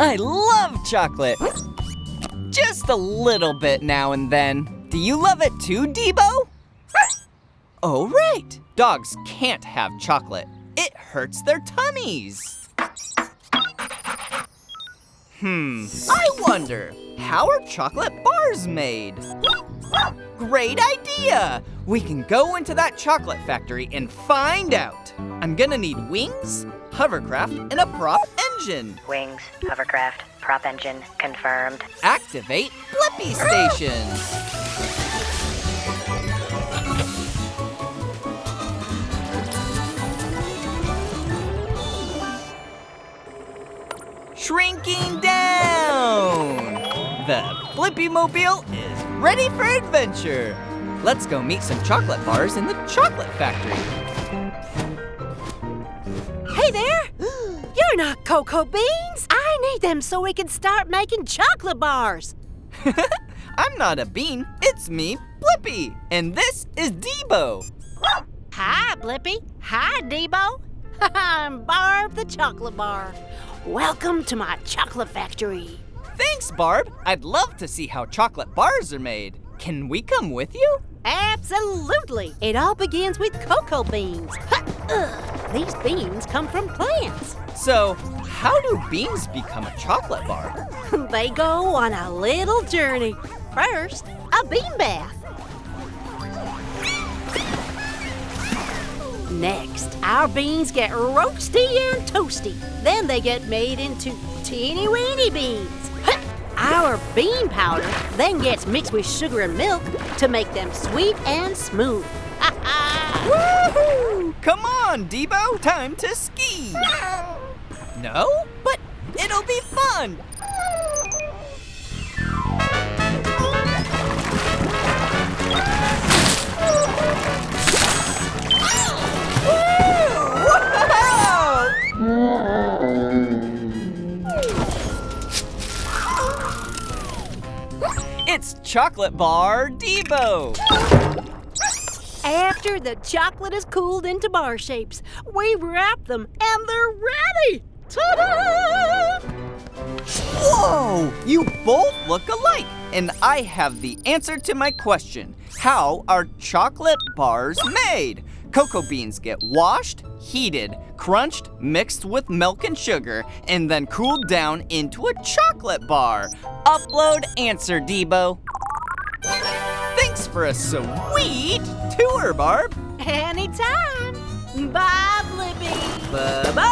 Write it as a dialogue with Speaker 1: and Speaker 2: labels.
Speaker 1: I love chocolate. Just a little bit now and then. Do you love it too, T.A.B.B.? Oh, right. Dogs can't have chocolate. It hurts their tummies. I wonder, how are chocolate bars made? Great idea! We can go into that chocolate factory and find out. I'm gonna need wings, hovercraft, and a prop engine.
Speaker 2: Wings, hovercraft, prop engine, confirmed.
Speaker 1: Activate Blippi station. Shrinking down! The Blippi-mobile is ready for adventure. Let's go meet some chocolate bars in the chocolate factory.
Speaker 3: Hey there! You're not cocoa beans! I need them so we can start making chocolate bars.
Speaker 1: I'm not a bean, it's me, Blippi, and this is T.A.B.B.
Speaker 3: Hi, Blippi. Hi, T.A.B.B. I'm Barb the chocolate bar. Welcome to my chocolate factory.
Speaker 1: Thanks, Barb. I'd love to see how chocolate bars are made. Can we come with you?
Speaker 3: Absolutely. It all begins with cocoa beans. These beans come from plants.
Speaker 1: So, how do beans become a chocolate bar?
Speaker 3: They go on a little journey. First, a bean bath. Next, our beans get roasty and toasty. Then they get made into teeny-weeny beans. Our bean powder then gets mixed with sugar and milk to make them sweet and smooth.
Speaker 1: Woohoo! Come on, T.A.B.B., time to ski. No? But it'll be fun. It's chocolate bar T.A.B.B.
Speaker 3: After the chocolate is cooled into bar shapes, we wrap them and they're ready! Ta-da!
Speaker 1: Whoa! You both look alike, and I have the answer to my question. How are chocolate bars made? Cocoa beans get washed, heated, crunched, mixed with milk and sugar, and then cooled down into a chocolate bar. Upload answer, T.A.B.B. Thanks for a sweet tour, Barb.
Speaker 3: Anytime. Bye, Blippi.
Speaker 1: Bye-bye.